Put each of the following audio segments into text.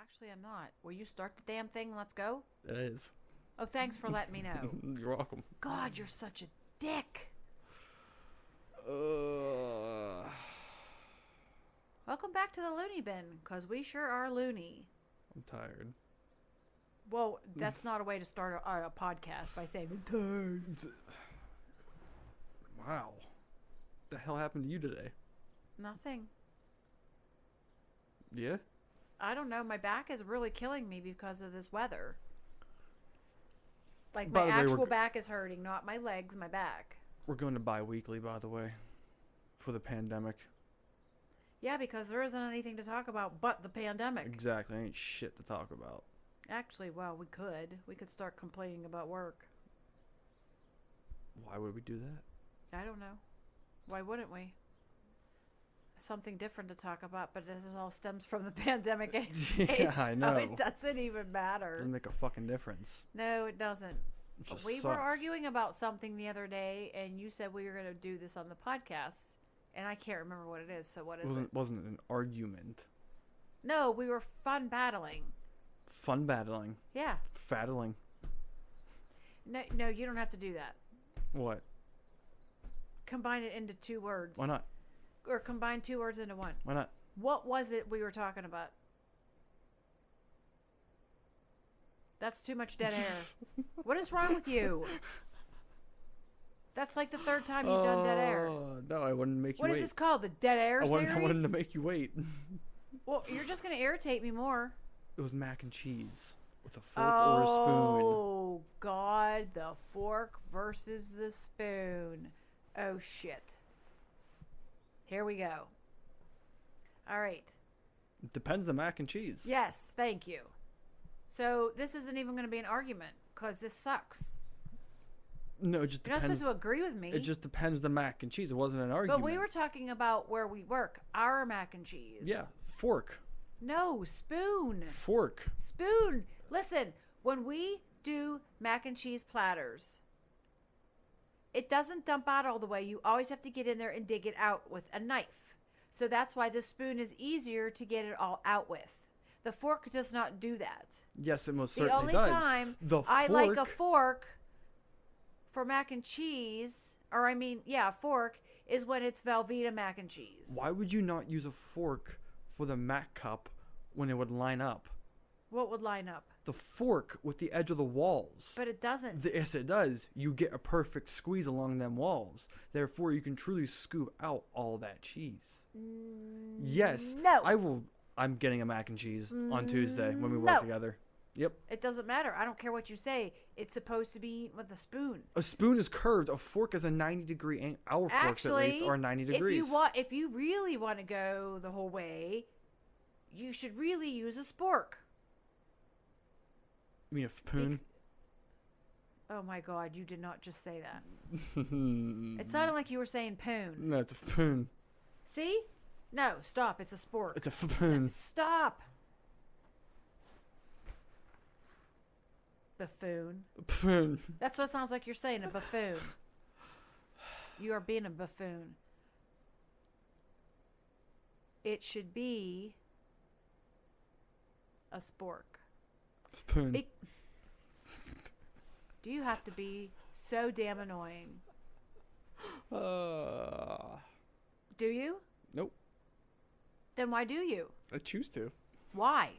Actually, I'm not. Will you start the damn thing? Let's go. It is. Oh, thanks for letting me know. You're welcome. God, you're such a dick. Welcome back to the Loony Bin, because we sure are loony. I'm tired. Well, that's not a way to start a podcast by saying, I'm tired. Wow. What the hell happened to you today? Nothing. Yeah? I don't know. My back is really killing me because of this weather. Like, By my the way, actual back is hurting, not my legs, my back. We're going to biweekly, by the way, for the pandemic. Yeah, because there isn't anything to talk about but the pandemic. Exactly. Ain't shit to talk about. Actually, well, we could. We could start complaining about work. Why would we do that? I don't know. Why wouldn't we? Something different to talk about, but this all stems from the pandemic anyway. Yeah, I know. So it doesn't even matter. Doesn't make a fucking difference. No, it doesn't. It just We sucks. were arguing about something the other day, and you said we were going to do this on the podcast, and I can't remember what it is. So what is it? Wasn't an argument. No, we were fun battling. Fun battling. Yeah. Fattling. No, you don't have to do that. What? Combine it into 2 words. Why not? Or combine 2 words into 1. Why not? What was it we were talking about? That's too much dead air. What is wrong with you? That's like the 3rd time you've done dead air. No, I wouldn't make you What wait. is this called? The dead air series? I wanted to make you wait. Well, you're just going to irritate me more. It was mac and cheese with a fork or a spoon. Oh, God. The fork versus the spoon. Oh, shit. Here we go. All right. It depends on mac and cheese. Yes, thank you. So this isn't even going to be an argument because this sucks. No, it just You're not depends. supposed to agree with me. It just depends on mac and cheese. It wasn't an argument. But we were talking about where we work. Our mac and cheese. Yeah, fork. No, spoon. Fork. Spoon. Listen, when we do mac and cheese platters, it doesn't dump out all the way. You always have to get in there and dig it out with a knife. So that's why the spoon is easier to get it all out with. The fork does not do that. Yes, it most The certainly only does. time The I like a fork- fork for mac and cheese, or I mean, yeah, a fork, is when it's Velveeta mac and cheese. Why would you not use a fork for the mac cup when it would line up? What would line up? The fork with the edge of the walls. But it doesn't. Yes, it does. You get a perfect squeeze along them walls. Therefore, you can truly scoop out all that cheese. Yes. No. I'm getting a mac and cheese on Tuesday when we work No. together. Yep. It doesn't matter. I don't care what you say. It's supposed to be eaten with a spoon. A spoon is curved. A fork is a 90-degree angle. Our forks, at least, are 90 degrees. If you really want to go the whole way, you should really use a spork. You mean a spoon? Oh my God, you did not just say that. It sounded like you were saying poon. No, it's a spoon. See? No, stop. It's a spork. It's a spoon. Stop. Buffoon. Spoon. That's what it sounds like you're saying, a buffoon. You are being a buffoon. It should be a spork. Spoon. Do you have to be so damn annoying? Do you? Nope. Then why do you? I choose to. Why?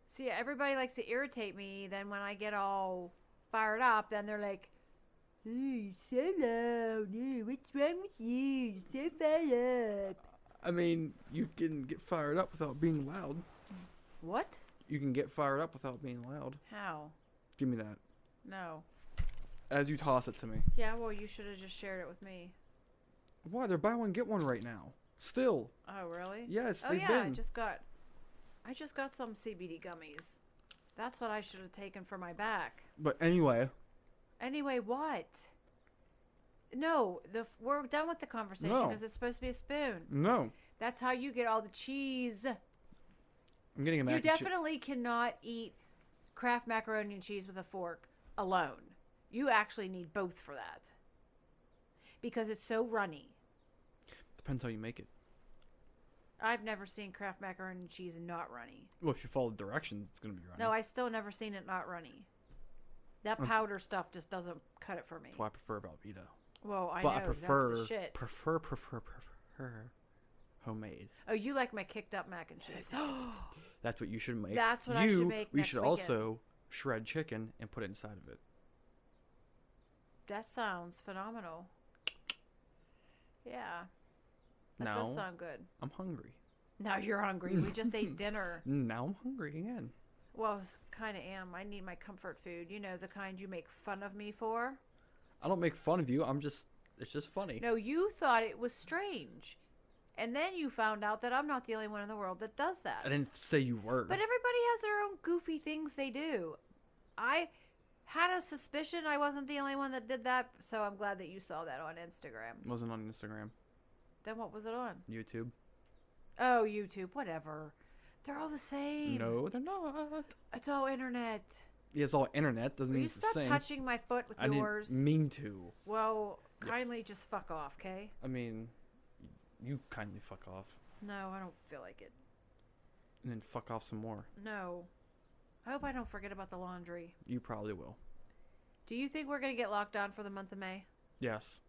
See, everybody likes to irritate me. Then when I get all fired up, then they're like, "Oh, you're so loud. Oh, what's wrong with you? You're so fired up." I mean, you can get fired up without being loud. What? You can get fired up without being loud. How? Give me that. No. As you toss it to me. Yeah, well, you should have just shared it with me. Why? They're buy one, get one right now. Still. Oh, really? Yes, Oh, they've yeah, been. I just got some CBD gummies. That's what I should have taken for my back. But anyway. Anyway, what? No, we're done with the conversation No. because it's supposed to be a spoon. No. That's how you get all the cheese. I'm getting a mac You and cheese. definitely cannot eat Kraft macaroni and cheese with a fork alone. You actually need both for that. Because it's so runny. Depends how you make it. I've never seen Kraft macaroni and cheese not runny. Well, if you follow the directions, it's going to be runny. No, I still never seen it not runny. That powder stuff just doesn't cut it for me. That's why I prefer Velveeta. Well, I But know. I prefer, That's the shit. prefer homemade. Oh, you like my kicked up mac and cheese. That's what you should make. That's what I should make We next should weekend. also shred chicken and put it inside of it. That sounds phenomenal. Yeah. That Now, does sound good. I'm hungry. Now you're hungry. We just ate dinner. Now I'm hungry again. Well, kind of am. I need my comfort food. You know, the kind you make fun of me for. I don't make fun of you. It's just funny. No, you thought it was strange. And then you found out that I'm not the only one in the world that does that. I didn't say you were. But everybody has their own goofy things they do. I had a suspicion I wasn't the only one that did that, so I'm glad that you saw that on Instagram. It wasn't on Instagram. Then what was it on? YouTube. Oh, YouTube, whatever. They're all the same. No, they're not. It's all internet. Yeah, it's all internet. Doesn't Will mean you it's the stop same. touching my foot with I yours? didn't mean to. Well, kindly just fuck off, okay? I mean, you kindly fuck off. No, I don't feel like it. And then fuck off some more. No. I hope I don't forget about the laundry. You probably will. Do you think we're going to get locked down for the month of May? Yes.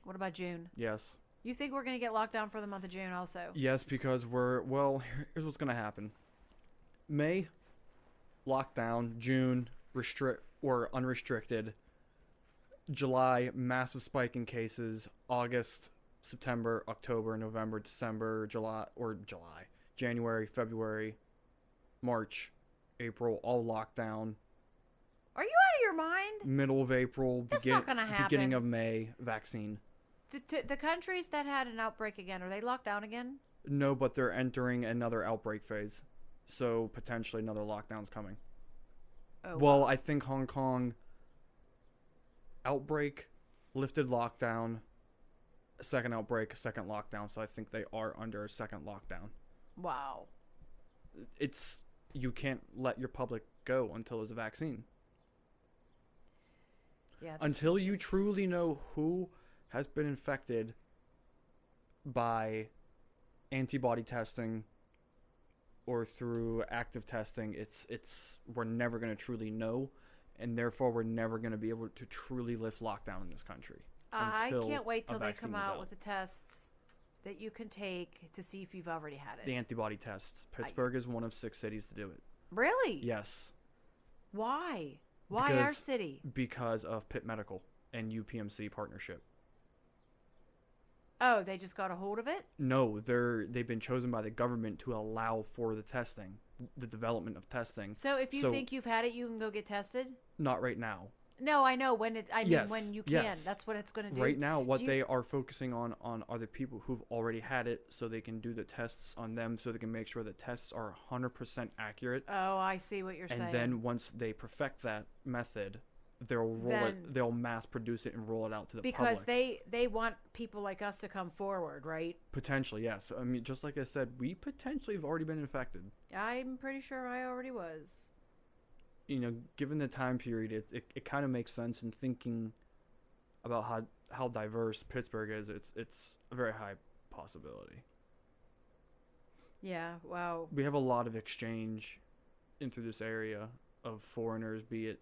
What about June? Yes. You think we're going to get locked down for the month of June also? Yes, because here's what's going to happen. May, lockdown. June, restrict or unrestricted. July, massive spike in cases. August, September, October, November, December, January, February, March, April, all lockdown. Are you out of your mind? Middle of April, That's not gonna happen. beginning of May, vaccine. The countries that had an outbreak again, are they locked down again? No, but they're entering another outbreak phase. So potentially another lockdown's coming. Oh, Well, wow. I think Hong Kong outbreak, lifted lockdown, a second outbreak, a second lockdown. So I think they are under a second lockdown. Wow. You can't let your public go until there's a vaccine. Yeah. Until you truly know who has been infected by antibody testing or through active testing, we're never going to truly know, and therefore we're never going to be able to truly lift lockdown in this country. I until can't wait a till they vaccine come is out with the tests that you can take to see if you've already had it. the antibody tests. Pittsburgh is one of 6 cities to do it. Really? Yes. Why? Why our Because- city? Because of Pitt Medical and UPMC partnership. Oh, they just got a hold of it? No, they've been chosen by the government to allow for the testing, the development of testing. So if you think you've had it, you can go get tested? Not right now. No, I know when Yes, when you can. yes. That's what it's going to do. Right now, what Do you- they are focusing on are the people who've already had it, so they can do the tests on them, so they can make sure the tests are 100% accurate. Oh, I see what you're And saying. then once they perfect that method, they'll mass produce it and roll it out to the because public. they want people like us to come forward, right? Potentially, yes. I mean, just like I said, we potentially have already been infected. I'm pretty sure I already was. You know, given the time period, it kind of makes sense in thinking about how diverse Pittsburgh is. It's a very high possibility. Yeah, wow. We have a lot of exchange into this area of foreigners, be it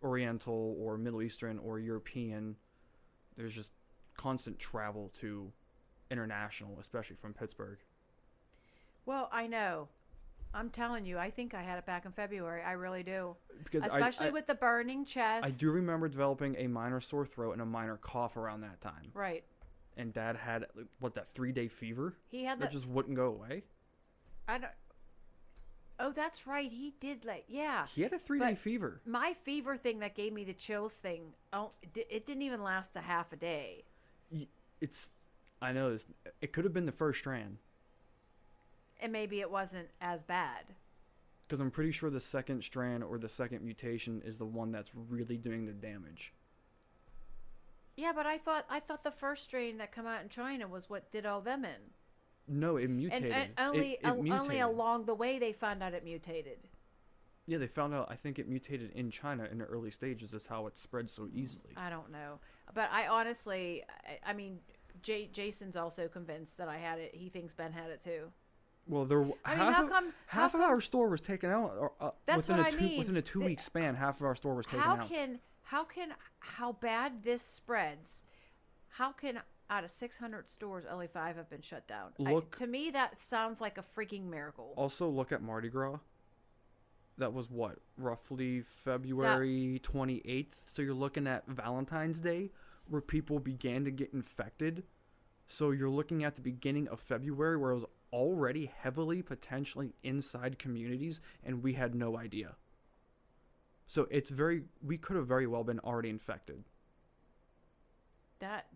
Oriental or Middle Eastern or European. There's just constant travel to international, especially from Pittsburgh. Well, I know. I'm telling you, I think I had it back in February. I really do. Because Especially with the burning chest. I do remember developing a minor sore throat and a minor cough around that time. Right. And Dad had, that 3-day fever? He had that just wouldn't go away? I don't... Oh, that's right. He did yeah. He had a 3-day fever. My fever thing that gave me the chills thing, it didn't even last a half a day. I know this. It could have been the first strand. And maybe it wasn't as bad. Because I'm pretty sure the second strand or the second mutation is the one that's really doing the damage. Yeah, but I thought the first strain that come out in China was what did all them in. No, it mutated. And It only mutated. along the way they found out it mutated. Yeah, they found out, I think it mutated in China in the early stages. That's how it spread so easily. I don't know. But I honestly, I mean, Jason's also convinced that I had it. He thinks Ben had it too. Well, there I mean, how come half of our store was taken out that's within what I mean. within a 2-week span. Half of our store was taken out. How bad this spreads? How can out of 600 stores only 5 have been shut down? To me, that sounds like a freaking miracle. Also, look at Mardi Gras. That was what, roughly February 28th. So you're looking at Valentine's Day, where people began to get infected. So you're looking at the beginning of February, where it was already heavily potentially inside communities, and we had no idea. So we could have very well been already infected.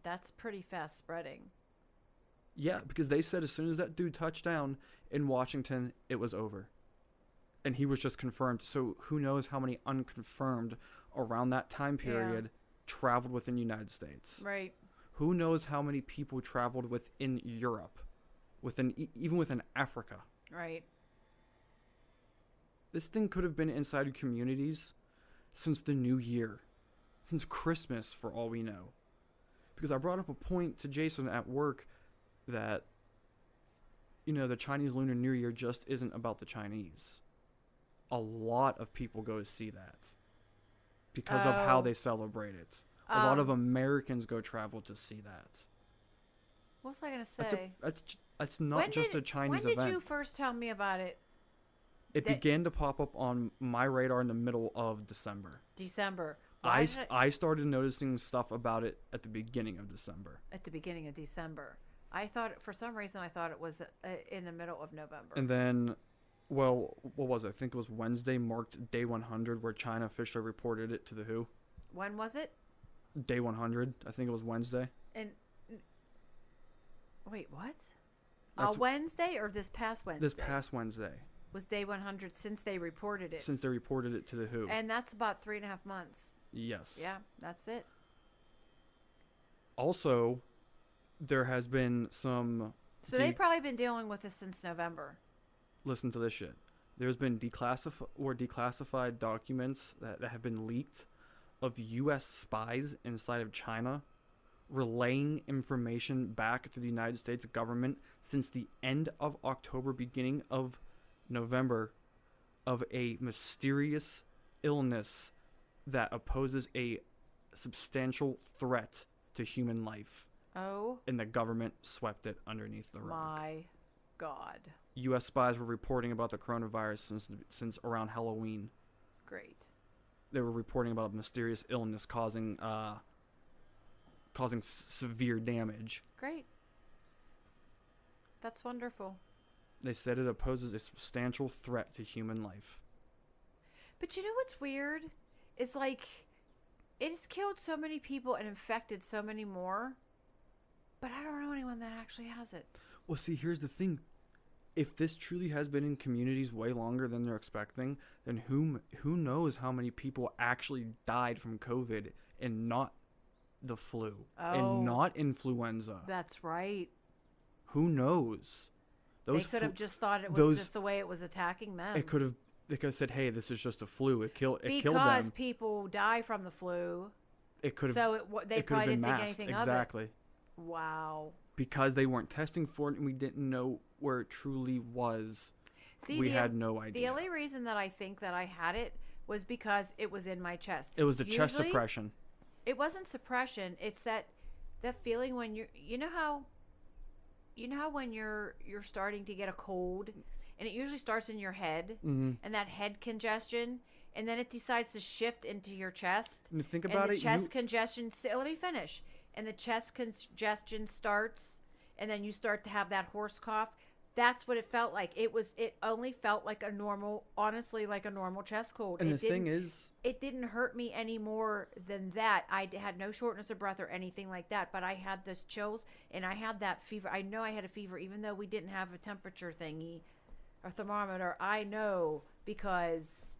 That's pretty fast spreading. Yeah, because they said as soon as that dude touched down in Washington, it was over. And he was just confirmed. So who knows how many unconfirmed around that time period traveled within the United States. Right. Who knows how many people traveled within Europe, even within Africa. Right. This thing could have been inside communities since the new year, since Christmas for all we know. Because I brought up a point to Jason at work that, the Chinese Lunar New Year just isn't about the Chinese. A lot of people go to see that because of how they celebrate it. A lot of Americans go travel to see that. What was I going to say? That's not just a Chinese event. When did you first tell me about it? It began to pop up on my radar in the middle of December. I started noticing stuff about it at the beginning of December. At the beginning of December. For some reason, I thought it was in the middle of November. And then, what was it? I think it was Wednesday marked day 100 where China officially reported it to the WHO. When was it? Day 100. I think it was Wednesday. And wait, what? Wednesday or this past Wednesday? This past Wednesday. Was day 100 since they reported it. Since they reported it to the WHO. And that's about 3.5 months. Yes. Yeah, that's it. Also, there has been some... So they've probably been dealing with this since November. Listen to this shit. There's been declassified documents that have been leaked of U.S. spies inside of China relaying information back to the United States government since the end of October, beginning of November, of a mysterious illness that poses a substantial threat to human life. Oh. And the government swept it underneath the rug. My God. U.S. spies were reporting about the coronavirus since around Halloween. Great. They were reporting about a mysterious illness causing severe damage. Great. That's wonderful. They said it poses a substantial threat to human life. But you know what's weird? It's like it has killed so many people and infected so many more. But I don't know anyone that actually has it. Well, see, here's the thing. If this truly has been in communities way longer than they're expecting, then who knows how many people actually died from COVID and not the flu and not influenza. That's right. Who knows? They could have just thought it was just the way it was attacking them. They could have said, "Hey, this is just a flu. It killed them." Because people die from the flu. It could have. So they probably didn't think anything exactly. of it. Wow. Because they weren't testing for it and we didn't know where it truly was. See, we had no idea. The only reason that I think that I had it was because it was in my chest. It was the chest suppression. It wasn't suppression. It's that feeling when you know how when you're starting to get a cold, and it usually starts in your head, and that head congestion, and then it decides to shift into your chest. And think about and the chest congestion. Let me finish. And the chest congestion starts, and then you start to have that hoarse cough. That's what it felt like. It only felt like honestly, like a normal chest cold. And the thing is, it didn't hurt me any more than that. I had no shortness of breath or anything like that, but I had this chills and I had that fever. I know I had a fever, even though we didn't have a temperature thingy or thermometer. I know because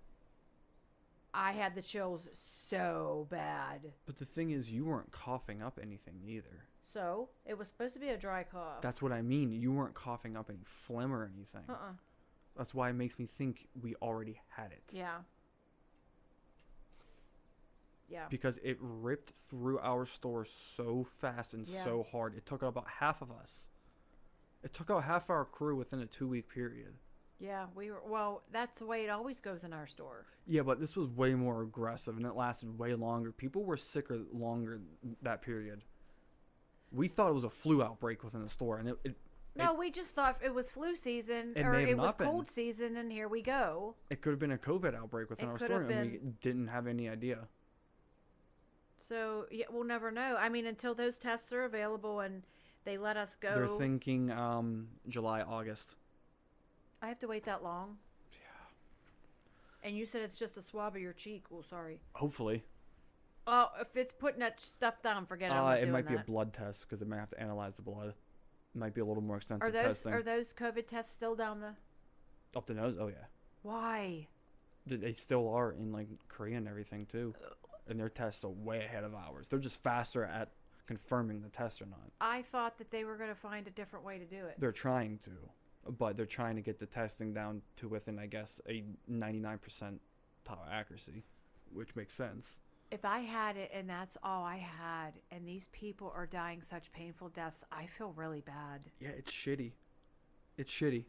I had the chills so bad. But the thing is, you weren't coughing up anything either. So, it was supposed to be a dry cough. That's what I mean. You weren't coughing up any phlegm or anything. That's why it makes me think we already had it. Yeah. Yeah. Because it ripped through our store so fast and so hard. It took out about half of us. It took out half our crew within a 2-week period. Yeah, well, that's the way it always goes in our store. Yeah, but this was way more aggressive, and it lasted way longer. People were sicker longer that period. We thought it was a flu outbreak within the store, and we just thought it was flu season, It or may have it was not been. cold season, and here we go. it could have been a COVID outbreak within It our could store, have and we been. didn't have any idea. So, yeah, we'll never know. I mean, until those tests are available and they let us go. They're thinking July, August. I have to wait that long? Yeah. And you said it's just a swab of your cheek. Oh, sorry. Hopefully. Oh, if it's putting that stuff down, forget it. I'm not It doing might be a that. blood test because they might have to analyze the blood. It might be a little more extensive Are testing. those COVID tests still down the... Up the nose? Oh, yeah. Why? They still are in, like, Korea and everything, too. And their tests are way ahead of ours. They're just faster at confirming the test or not. I thought that they were going to find a different way to do it. They're trying to. But they're trying to get the testing down to within, I guess, a 99% accuracy, which makes sense. If I had it and that's all I had, and these people are dying such painful deaths, I feel really bad. Yeah, it's shitty. It's shitty.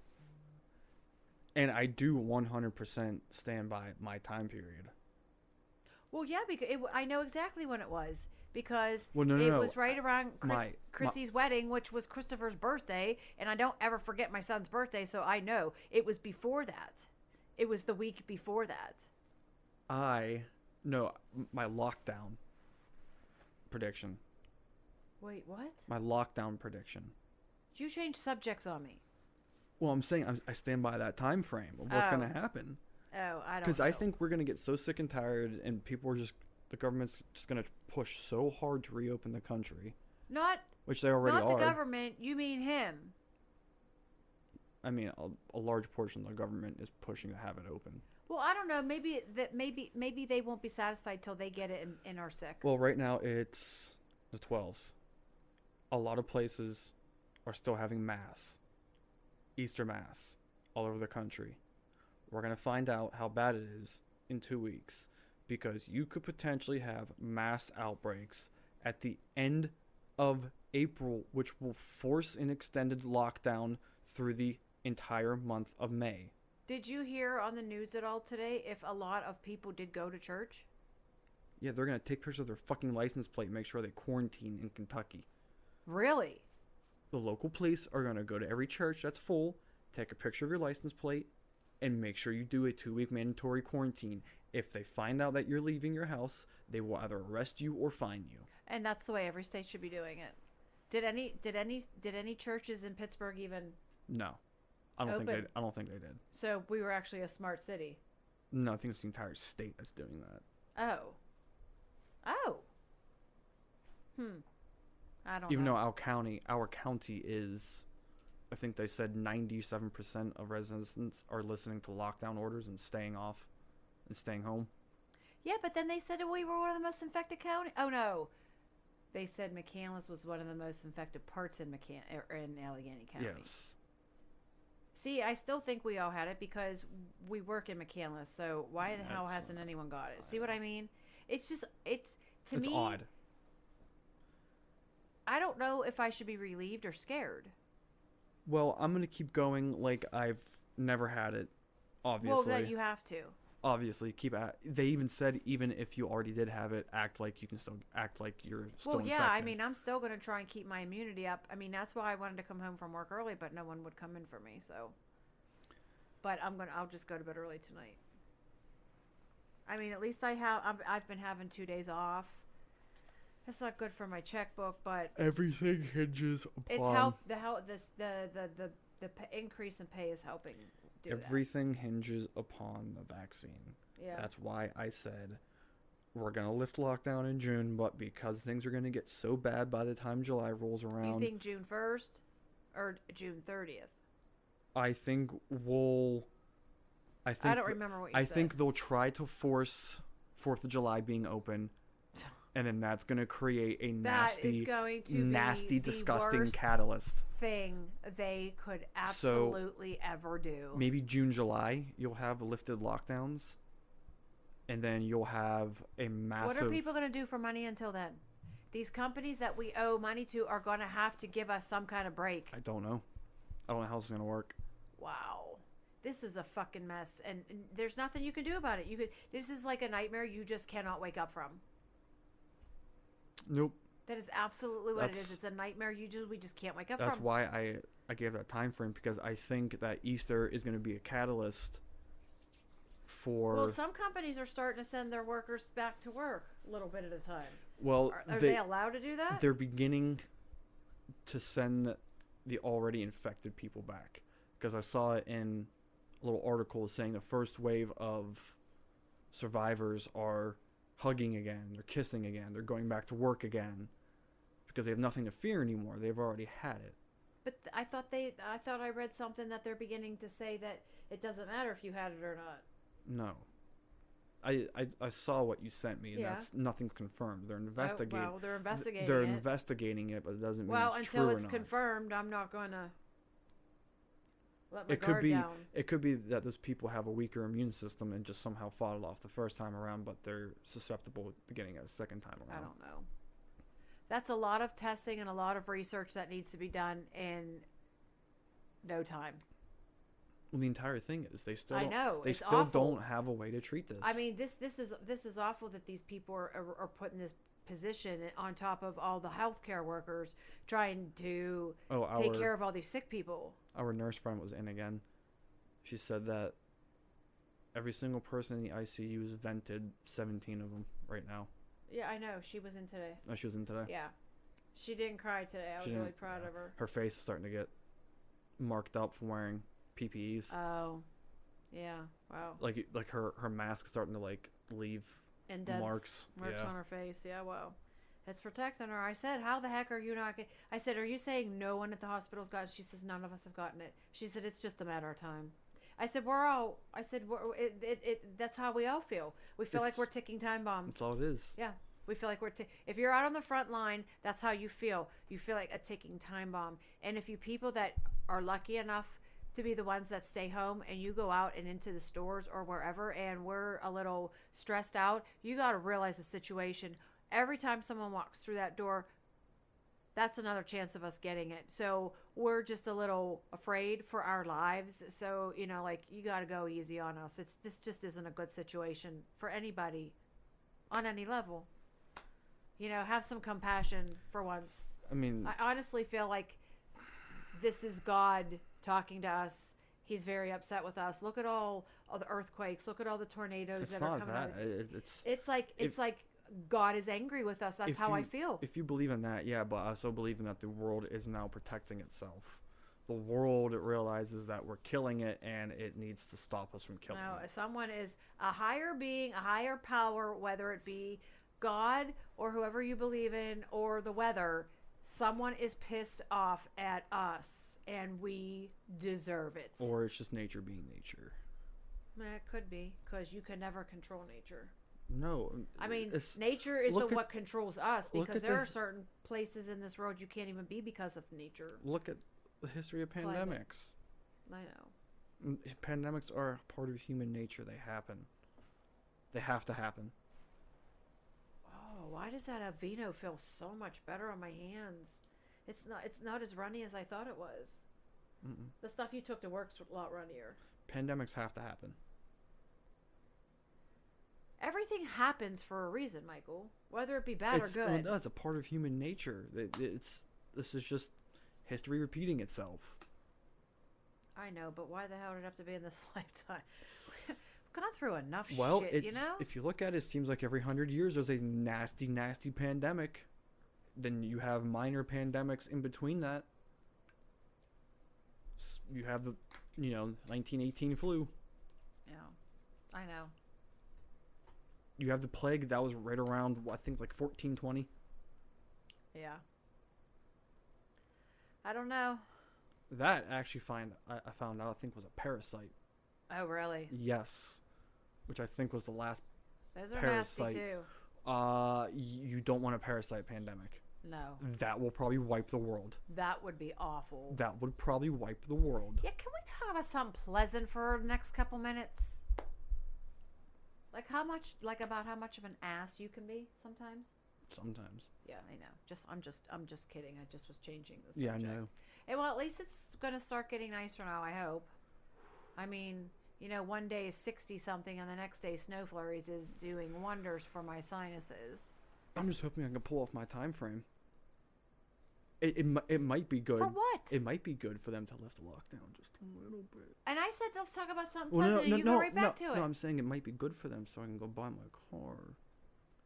And I do 100% stand by my time period. Well, yeah, because I know exactly when it was. Because Well, no, it was right around My- Chrissy's wedding, which was Christopher's birthday. And I don't ever forget my son's birthday, so I know. It was before that. It was the week before that. No, my lockdown prediction. Wait, what? My lockdown prediction. You changed subjects on me. Well, I'm saying I stand by that time frame of what's Oh. going to happen. Oh, I don't know. Because I think we're going to get so sick and tired, and people are the government's just going to push so hard to reopen the country, Not which they already not are. the government. You mean him. I mean, a large portion of the government is pushing to have it open. Well, I don't know. Maybe they won't be satisfied till they get it and are sick. Well, right now it's the 12th. A lot of places are still having Mass, Easter Mass, all over the country. We're going to find out how bad it is in 2 weeks, because you could potentially have mass outbreaks at the end of April, which will force an extended lockdown through the entire month of May. Did you hear on the news at all today if a lot of people did go to church? Yeah, they're going to take pictures of their fucking license plate and make sure they quarantine in Kentucky. Really? The local police are going to go to every church that's full, take a picture of your license plate, and make sure you do a 2-week mandatory quarantine. If they find out that you're leaving your house, they will either arrest you or fine you. And that's the way every state should be doing it. Did any churches in Pittsburgh even? No, I don't think they did. So we were actually a smart city. No, I think it's the entire state that's doing that. Oh. I don't Even know. though our county is, I think they said 97% of residents are listening to lockdown orders and staying off and staying home. Yeah, but then they said we were one of the most infected county. Oh no, they said McCandless was one of the most infected parts in Allegheny County. Yes. See, I still think we all had it because we work in McCandless. So why the hell hasn't anyone got it? See what I mean? It's just it's me odd. I don't know if I should be relieved or scared. Well, I'm gonna keep going like I've never had it. Obviously. Well, that you have to. Obviously, keep at. They even said even if you already did have it, act like you can still act like you're still infected. Well, yeah. I mean, I'm still going to try and keep my immunity up. I mean, that's why I wanted to come home from work early, but no one would come in for me. So, but I'll just go to bed early tonight. I mean, at least I've been having 2 days off. It's not good for my checkbook, but everything hinges upon. It's the increase in pay is helping. Everything hinges upon the vaccine. Yeah. That's why I said we're going to lift lockdown in June, but because things are going to get so bad by the time July rolls around. You think June 1st or June 30th? I think I don't remember what you said. I think they'll try to force 4th of July being open, and then that's going to create a nasty, disgusting catalyst thing they could absolutely ever do. Maybe June, July, you'll have lifted lockdowns, and then you'll have a massive... What are people going to do for money until then? These companies that we owe money to are going to have to give us some kind of break. I don't know. I don't know how it's going to work. Wow. This is a fucking mess, and there's nothing you can do about it. This is like a nightmare you just cannot wake up from. Nope. That is absolutely what it is. It's a nightmare we just can't wake up from. That's why I gave that time frame, because I think that Easter is going to be a catalyst for... Well, some companies are starting to send their workers back to work a little bit at a time. Well, are they allowed to do that? They're beginning to send the already infected people back, because I saw it in a little article saying the first wave of survivors are hugging again, they're kissing again, they're going back to work again, because they have nothing to fear anymore. They've already had it. But I thought I read something that they're beginning to say that it doesn't matter if you had it or not. No. I saw what you sent me, and that's nothing's confirmed. They're investigating. Well, they're investigating. They're it. investigating it, but it doesn't mean it's true until or it's not. confirmed, I'm not going to let my guard down. It could be that those people have a weaker immune system and just somehow fought it off the first time around, but they're susceptible to getting it a second time around. I don't know. That's a lot of testing and a lot of research that needs to be done in no time. Well, the entire thing is they still don't have a way to treat this. I mean, this is awful that these people are put in this position on top of all the healthcare workers trying to take care of all these sick people. Our nurse friend was in again. She said that every single person in the ICU is vented, 17 of them right now. Yeah, I know. She was in today. Oh, she was in today? Yeah. She didn't cry today. I was really proud of her. Her face is starting to get marked up from wearing PPEs. Oh. Yeah. Wow. Like her mask starting to leave marks on her face. Yeah, wow. It's protecting her. I said, how the heck are you not I said, are you saying no one at the hospital's got it? She says, none of us have gotten it. She said, it's just a matter of time. I said, that's how we all feel. We feel like we're ticking time bombs. That's all it is. Yeah. We feel like if you're out on the front line, that's how you feel. You feel like a ticking time bomb. And if you people that are lucky enough to be the ones that stay home and you go out and into the stores or wherever and we're a little stressed out, you got to realize the situation. Every time someone walks through that door, that's another chance of us getting it. So we're just a little afraid for our lives. So, you got to go easy on us. This just isn't a good situation for anybody on any level. Have some compassion for once. I mean, I honestly feel like this is God talking to us. He's very upset with us. Look at all the earthquakes. Look at all the tornadoes that are coming out. It's like God is angry with us. That's how I feel. If you believe in that, yeah, but I also believe in that the world is now protecting itself. The world realizes that we're killing it and it needs to stop us from killing it. No, someone is a higher being, a higher power, whether it be God or whoever you believe in or the weather. Someone is pissed off at us and we deserve it. Or it's just nature being nature. It could be, because you can never control nature. No. I mean, nature is what controls us, because there are certain places in this world you can't even be because of nature. Look at the history of pandemics. I know. Pandemics are a part of human nature. They happen. They have to happen. Oh, why does that Aveeno feel so much better on my hands? It's not as runny as I thought it was. Mm-mm. The stuff you took to work's a lot runnier. Pandemics have to happen. Everything happens for a reason, Michael. Whether it be bad or good. No, it's a part of human nature. This is just history repeating itself. I know, but why the hell did it have to be in this lifetime? We've gone through enough shit, if you look at it, it seems like every 100 years there's a nasty, nasty pandemic. Then you have minor pandemics in between that. You have the, 1918 flu. Yeah, I know. You have the plague that was right around, I think, 1420. Yeah. I don't know. That actually I found out, I think, was a parasite. Oh, really? Yes. Which I think was the last Those are parasite. nasty, too. You don't want a parasite pandemic. No. That will probably wipe the world. That would be awful. That would probably wipe the world. Yeah, can we talk about something pleasant for the next couple minutes? Like how much? Like about how much of an ass you can be sometimes. Sometimes. Yeah, I know. I'm just kidding. I just was changing the Yeah, I subject. know. And well, at least it's gonna start getting nicer now. I hope. I mean, one day is 60 something, and the next day snow flurries is doing wonders for my sinuses. I'm just hoping I can pull off my time frame. It might be good. For what? It might be good for them to lift the lockdown just a little bit. And I said let's talk about something Well, pleasant, and you go right back to it. No, I'm saying it might be good for them so I can go buy my car.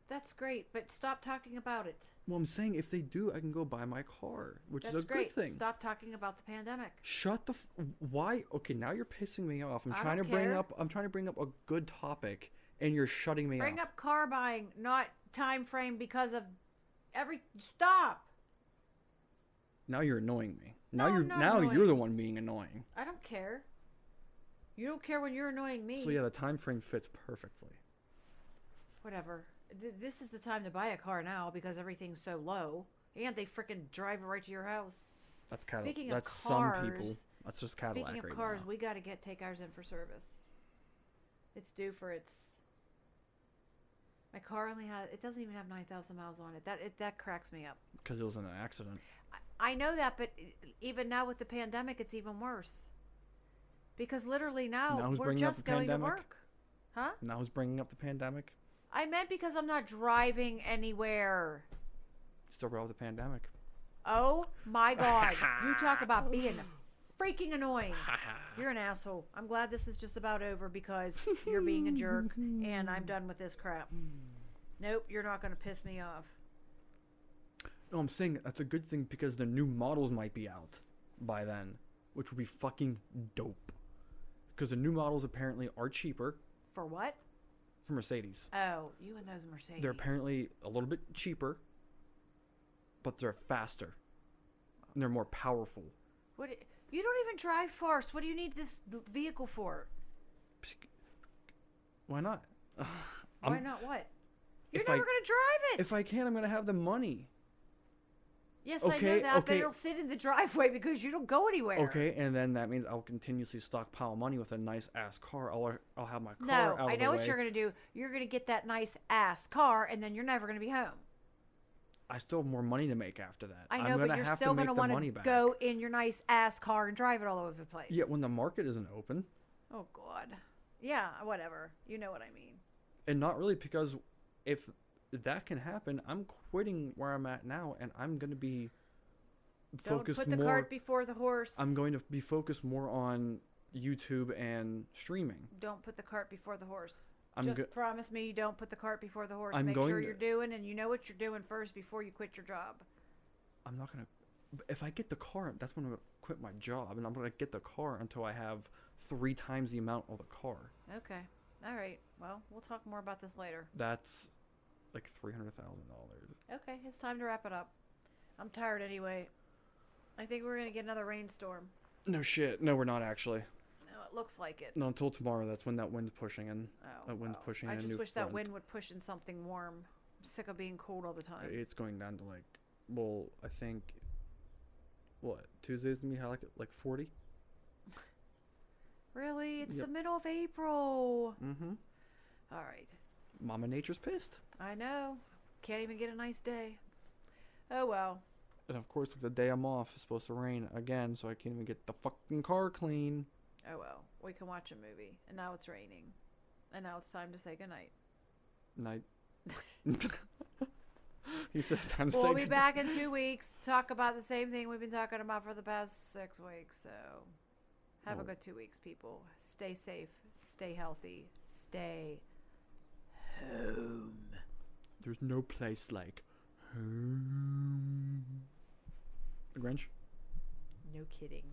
That's great, but stop talking about it. Well, I'm saying if they do, I can go buy my car, which That's is a great. good thing. Stop talking about the pandemic. Shut the why? Okay, now you're pissing me off. I'm I trying to don't bring care. up a good topic and you're shutting me Bring up. up car buying, not time frame because of stop. Now you're annoying me. No, I'm not you're annoying. the one being annoying. I don't care. You don't care when you're annoying me. So yeah, the time frame fits perfectly. Whatever. This is the time to buy a car now because everything's so low. And they freaking drive it right to your house. That's kind Speaking of of that's cars, some people. That's just Cadillac Speaking of right cars, now. we got to take ours in for service. It's due for its. My car only has. It doesn't even have 9,000 miles on it. That cracks me up. Because it was in an accident. I know that, but even now with the pandemic, it's even worse. Because literally Now now who's we're bringing up just the going to pandemic? work. Huh? Now who's bringing up the pandemic? I meant because I'm not driving anywhere. Still brought up the pandemic. Oh my God. You talk about being freaking annoying. You're an asshole. I'm glad this is just about over because you're being a jerk and I'm done with this crap. Nope, you're not going to piss me off. No, I'm saying that's a good thing because the new models might be out by then, which would be fucking dope. Because the new models apparently are cheaper For what? for Mercedes. Oh, you and those Mercedes. They're apparently a little bit cheaper, but they're faster. And they're more powerful. What? You don't even drive far, so what do you need this vehicle for? Why not? Why not what? You're if never I- going to drive it. If I can, I'm going to have the money. Yes, I know Okay, that, but okay. it'll sit in the driveway because you don't go anywhere. Okay, and then that means I'll continuously stockpile money with a nice ass car. I'll have my car No, out of I the know way. what you're going to do. You're going to get that nice ass car, and then you're never going to be home. I still have more money to make after that. I know, I'm but gonna you're have still to going make to the want money to back. go in your nice ass car and drive it all over the place. Yeah, when the market isn't open. Oh, God. Yeah, whatever. You know what I mean. And not really, because if that can happen, I'm quitting where I'm at now, and I'm going to be focused Don't put the more. cart before the horse. I'm going to be focused more on YouTube and streaming. Don't put the cart before the horse. I'm Just promise me you don't put the cart before the horse. I'm Make going sure to- you're doing, and you know what you're doing first before you quit your job. I'm not going to. If I get the car, that's when I'm going to quit my job, and I'm going to get the car until I have 3 times the amount of the car. Okay. All right. Well, we'll talk more about this later. That's like $300,000. Okay, it's time to wrap it up. I'm tired anyway. I think we're going to get another rainstorm. No shit. No, we're not actually. No, it looks like it. No, until tomorrow. That's when that wind's pushing in. Oh, That wind's well. pushing I in a just new wish front. that wind would push in something warm. I'm sick of being cold all the time. It's going down to like, well, I think, what, Tuesday's gonna be like 40? Really? It's Yep. the middle of April. Mm-hmm. All right. Mama Nature's pissed. I know. Can't even get a nice day. Oh, well. And of course, the day I'm off, it's supposed to rain again, so I can't even get the fucking car clean. Oh, well. We can watch a movie. And now it's raining. And now it's time to say goodnight. Night. He says time to We'll say be good- back in 2 weeks to talk about the same thing we've been talking about for the past 6 weeks. So have a Oh. good 2 weeks, people. Stay safe. Stay healthy. Stay home. There's no place like home. The Grinch? No kidding.